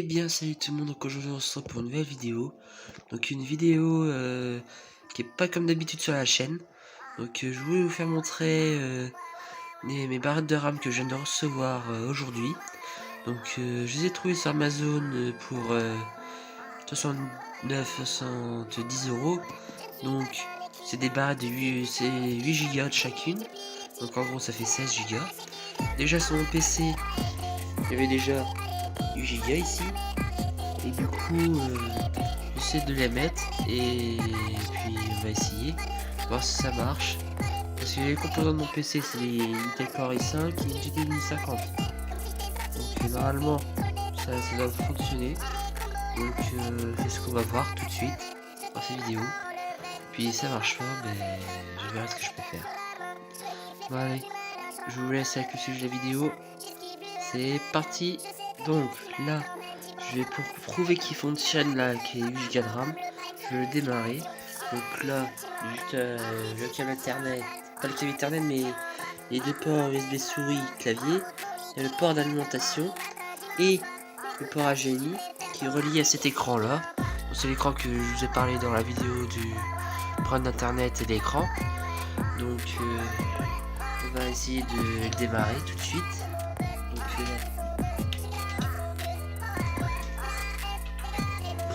bien, salut tout le monde, donc aujourd'hui on se retrouve pour une nouvelle vidéo. Donc une vidéo qui est pas comme d'habitude sur la chaîne. Donc je voulais vous faire montrer mes barrettes de RAM que je viens de recevoir aujourd'hui. Donc je les ai trouvées sur Amazon pour 69,70 €. Donc c'est des barrettes de 8 Go de chacune. Donc en gros ça fait 16 Go. Déjà sur mon PC, il y avait déjà 8 Go ici. Et du coup, j'essaie de les mettre et puis on va essayer, voir si ça marche. Parce que les composants de mon PC, c'est les Intel Core i5 et une GTX 1050. Donc normalement, ça doit fonctionner. Donc c'est ce qu'on va voir tout de suite dans cette vidéo. Puis si ça marche pas, ben, je verrai ce que je peux faire. Bon allez, je vous laisse avec le sujet de la vidéo. C'est parti. Donc là, je vais pour prouver qu'il fonctionne là, qui est 8 Go de RAM, je vais le démarrer. Donc là, juste le câble internet, pas le câble internet mais les deux ports USB souris clavier, il y a le port d'alimentation et le port HDMI qui est relié à cet écran là. C'est l'écran que je vous ai parlé dans la vidéo du programme d'internet et l'écran. Donc on va essayer de le démarrer tout de suite. Donc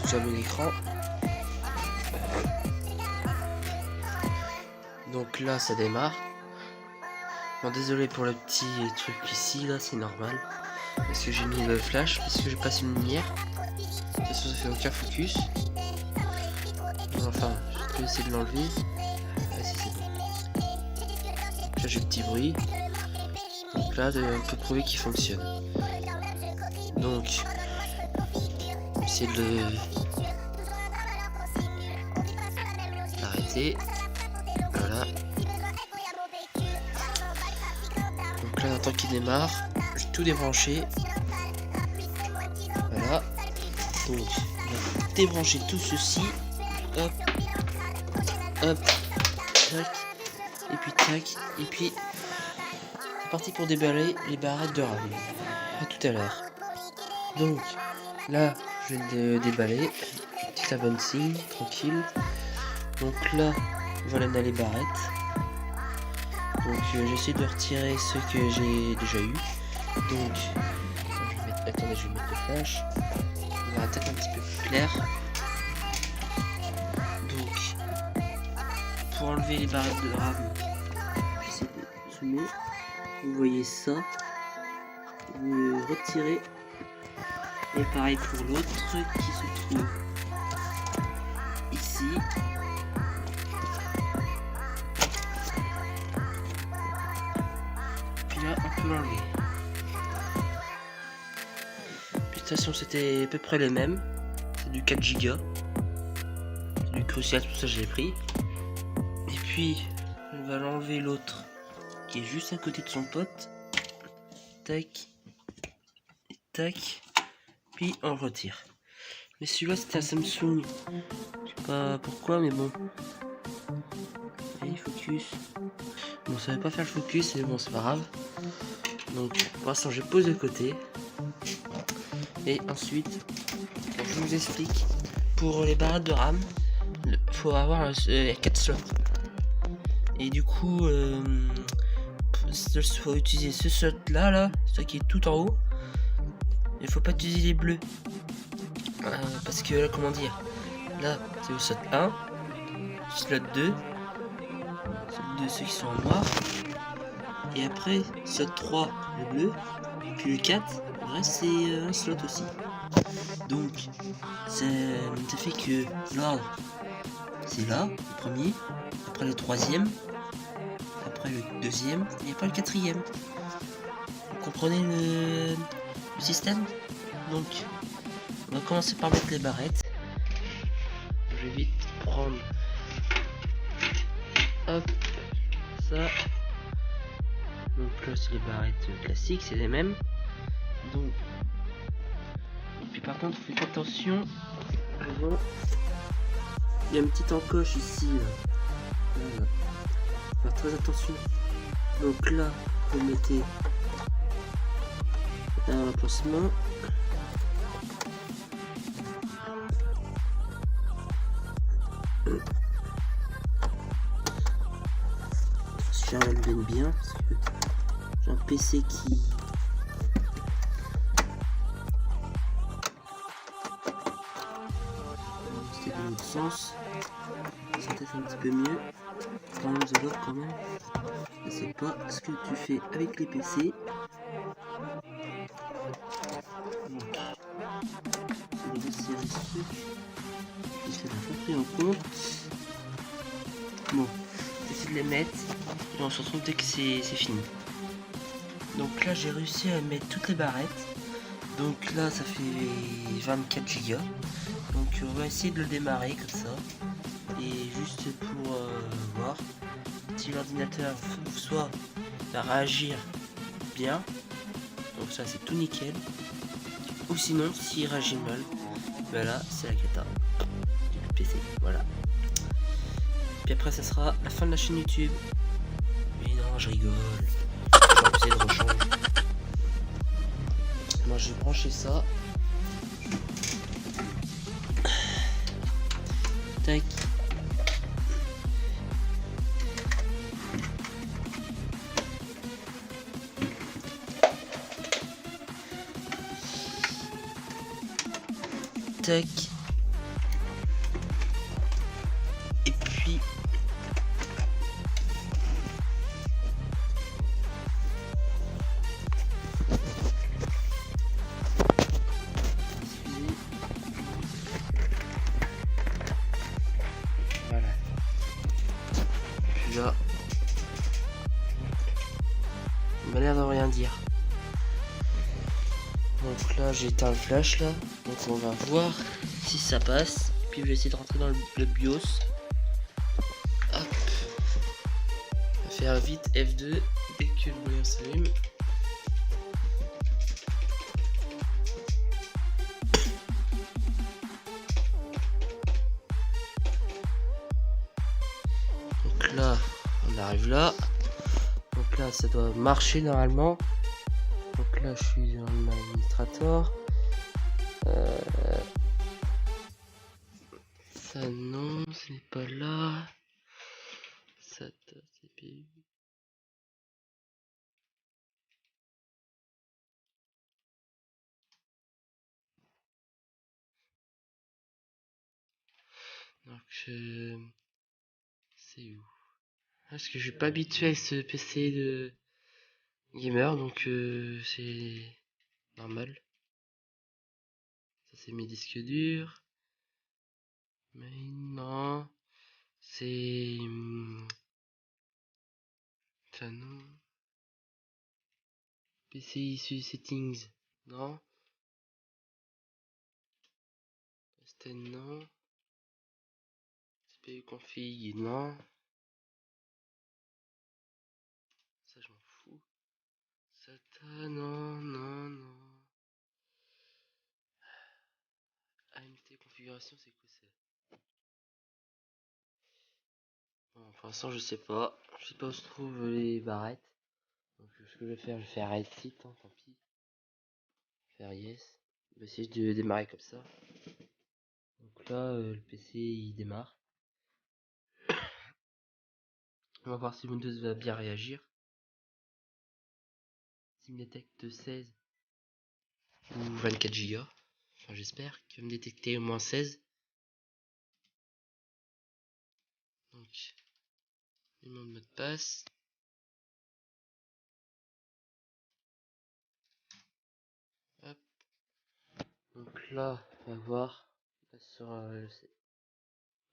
j'allume l'écran. Donc là ça démarre. Bon, désolé pour le petit truc ici, là c'est normal. Parce que j'ai mis le flash, parce que j'ai passé une lumière. De toute façon ça fait aucun focus. Enfin, je peux essayer de l'enlever. Ah si c'est bon. Là j'ai le petit bruit. Donc là on peut prouver qu'il fonctionne. Donc, essayer de l'arrêter. Voilà. Donc là, en tant qu'il démarre, j'ai tout débranché. Voilà. Donc, on va débrancher tout ceci. Hop. Hop. Tac. Et puis tac. Et puis, c'est parti pour déballer les barrettes de RAM. À tout à l'heure. Donc, là, je vais le déballer. Petit avancing, tranquille. Donc là, voilà les barrettes. Donc j'essaie de retirer ceux que j'ai déjà eu. Donc attendez, je vais mettre le flash. On va peut-être un petit peu plus clair. Donc pour enlever les barrettes de RAM, j'essaie de zoomer. Vous voyez ça. Vous retirez. Et pareil pour l'autre qui se trouve ici. Là on peut l'enlever. De toute façon c'était à peu près les mêmes. C'est du 4 Go. C'est du crucial, tout ça j'ai pris. Et puis on va l'enlever l'autre qui est juste à côté de son pote. Tac. Et tac. Puis on le retire. Mais celui-là c'était un Samsung. Je sais pas pourquoi mais bon. Allez focus. Bon ça va pas faire le focus mais bon c'est pas grave. Donc pour l'instant je pose de côté. Et ensuite je vous explique. Pour les barrettes de RAM, il faut avoir 4 slots. Et du coup il faut utiliser ce slot là, ce qui est tout en haut. Il faut pas utiliser les bleus. Parce que là comment dire. Là c'est le slot 1, slot 2. De ceux qui sont en noir, et après slot 3 le bleu, et puis le 4 le reste c'est un slot aussi. Donc ça fait que l'ordre c'est là le premier, après le troisième, après le deuxième et après le quatrième. Vous comprenez le système? Donc on va commencer par mettre les barrettes. Je vais vite prendre hop ça. Donc là c'est les barrettes classiques, c'est les mêmes. Donc et puis par contre faites attention avant. Il y a une petite encoche ici là. Voilà. Faire très attention. Donc là vous mettez un emplacement. Si j'arrive à le mettre bien, parce que j'ai un PC qui... C'était dans l'autre sens. Ça teste un petit peu mieux. Quand même, The Log, quand même. Je sais pas ce que tu fais avec les PC. Donc, c'est de resserrer ce truc. Je l'ai pas pris en compte. Bon, j'essaie de les mettre. Et on se retrouve dès que c'est fini. Donc là, j'ai réussi à mettre toutes les barrettes. Donc là, ça fait 24 Go. Donc on va essayer de le démarrer comme ça. Et juste pour voir si l'ordinateur soit va réagir bien. Donc ça, c'est tout nickel. Ou sinon, s'il réagit mal, ben là, c'est la cata du PC. Voilà. Puis après, ça sera la fin de la chaîne YouTube. Mais non, je rigole. Je vais essayer de rechanger. Moi, je vais brancher ça. Tac. Tac. Et puis voilà. Puis là, il m'a l'air de rien dire. Donc là, j'ai éteint le flash là. Donc on va voir si ça passe. Puis je vais essayer de rentrer dans le BIOS. Hop. On va faire vite F2 dès que le bouillon s'allume. Donc là, on arrive là. Donc là, ça doit marcher normalement. Donc là, je suis dans l'administrateur. Ça non, ce n'est pas là. SATA CPU. Donc c'est où? Parce que je suis pas habitué à ce PC de gamer, donc c'est normal. Ça c'est mes disques durs. Mais non, c'est ça non. PC issu settings, non. C'était non. CPU config, non. Ça je m'en fous. SATA, non, non, non. AMT configuration, c'est quoi ça? Bon, pour l'instant, je sais pas. Je sais pas où se trouvent les barrettes. Donc, ce que je vais faire exit, hein, tant pis. Faire yes. Je vais essayer de démarrer comme ça. Donc là, le PC il démarre. On va voir si Windows va bien réagir. S'il me détecte 16 ou 24 Go. Enfin, j'espère qu'il va me détecter au moins 16. Donc, il demande mot de passe. Hop. Donc là, on va voir. Là, sur le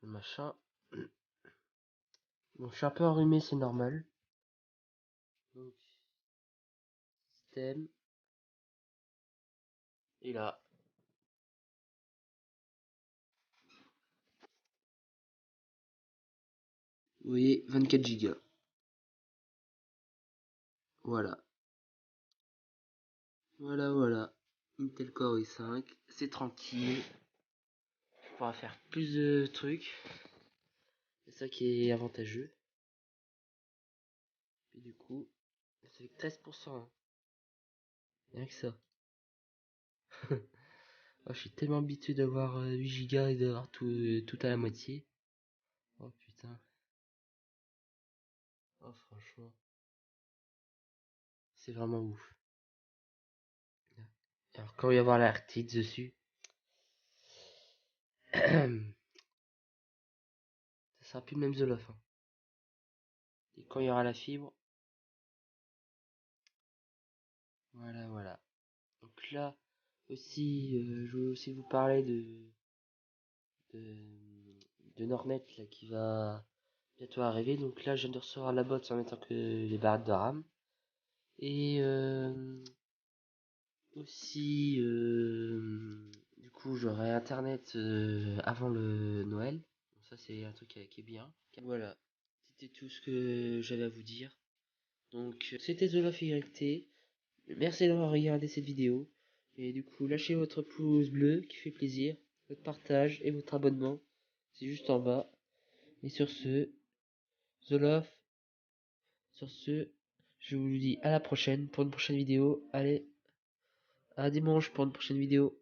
machin. Donc, je suis un peu enrhumé, c'est normal. Donc, système. Et là. Vous voyez, 24 Go. Voilà. Voilà. Intel Core i5. C'est tranquille. On pourra faire plus de trucs. C'est ça qui est avantageux. Et du coup, c'est avec 13%. Hein. Rien que ça. Oh, je suis tellement habitué d'avoir 8 Go et d'avoir tout à la moitié. putain. Oh, franchement, c'est vraiment ouf. Alors, quand il va y avoir l'artiste dessus, ça sera plus le même Zolof. Hein. Et quand il y aura la fibre, voilà, voilà. Donc là, aussi, je voulais aussi vous parler de, de Nornet là, qui va bientôt arriver. Donc là, je viens de recevoir la box en même temps que les barrettes de RAM. Et aussi, du coup, j'aurai internet avant le Noël. Donc ça, c'est un truc qui est bien. Voilà, c'était tout ce que j'avais à vous dire. Donc, c'était The Love YT. Merci d'avoir regardé cette vidéo. Et du coup, lâchez votre pouce bleu qui fait plaisir, votre partage et votre abonnement. C'est juste en bas. Et sur ce, The Love, sur ce, je vous dis à la prochaine pour une prochaine vidéo. Allez, à dimanche pour une prochaine vidéo.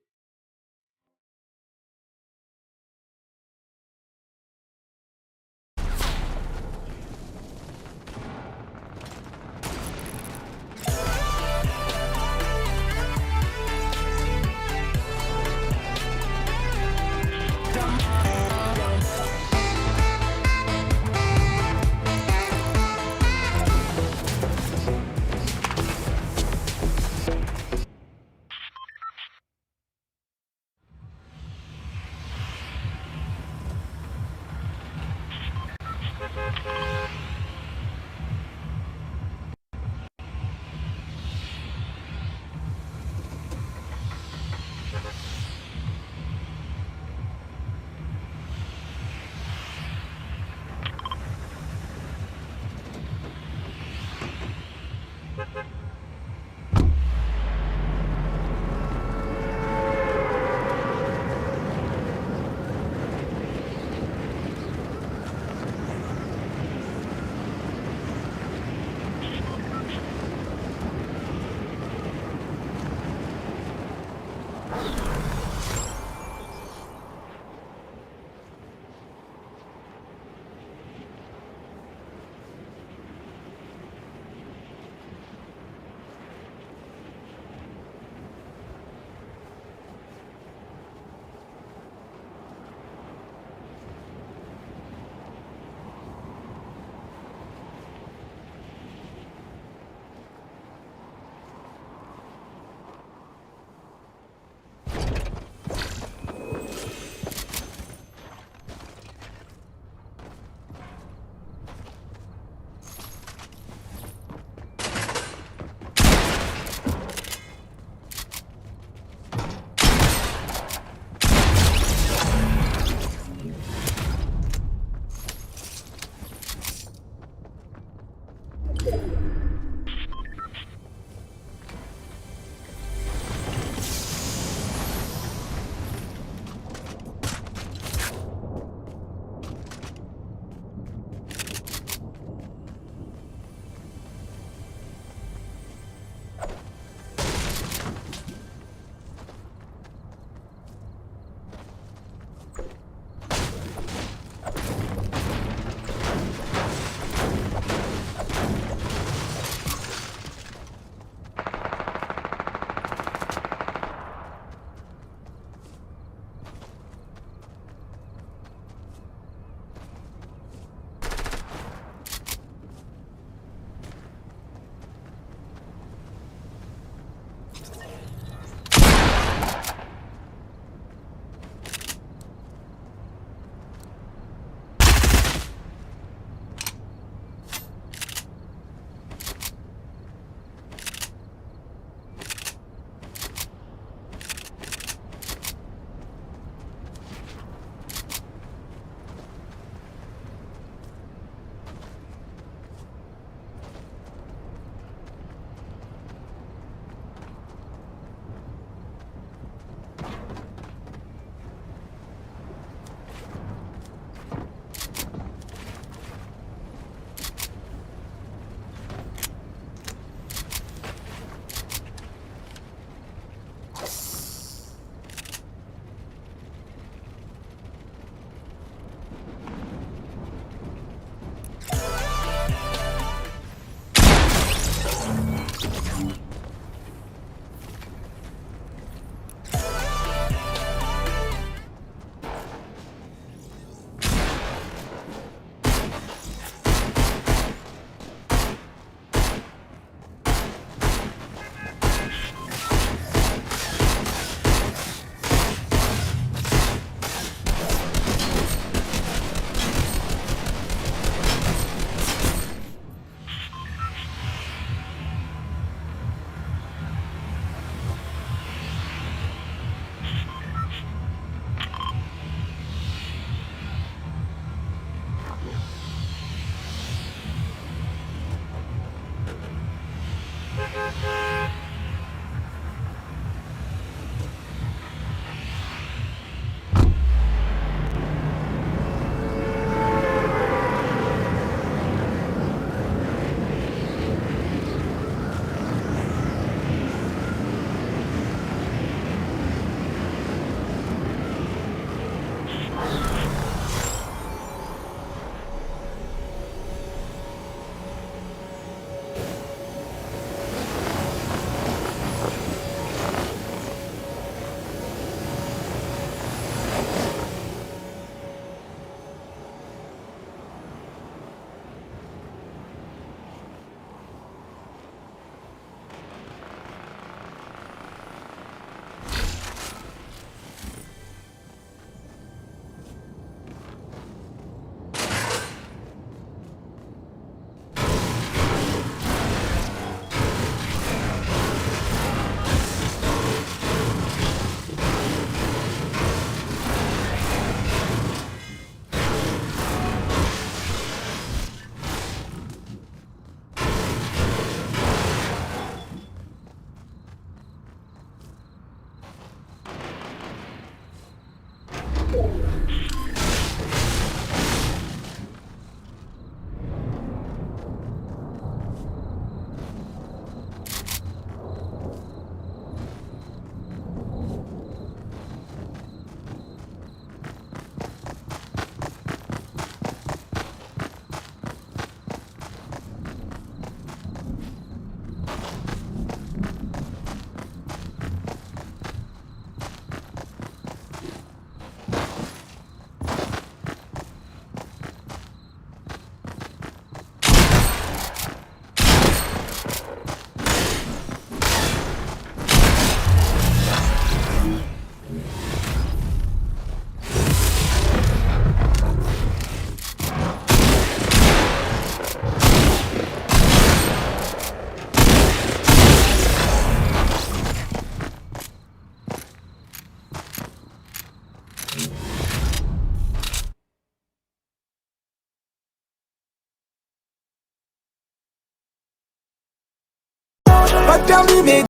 perdu mes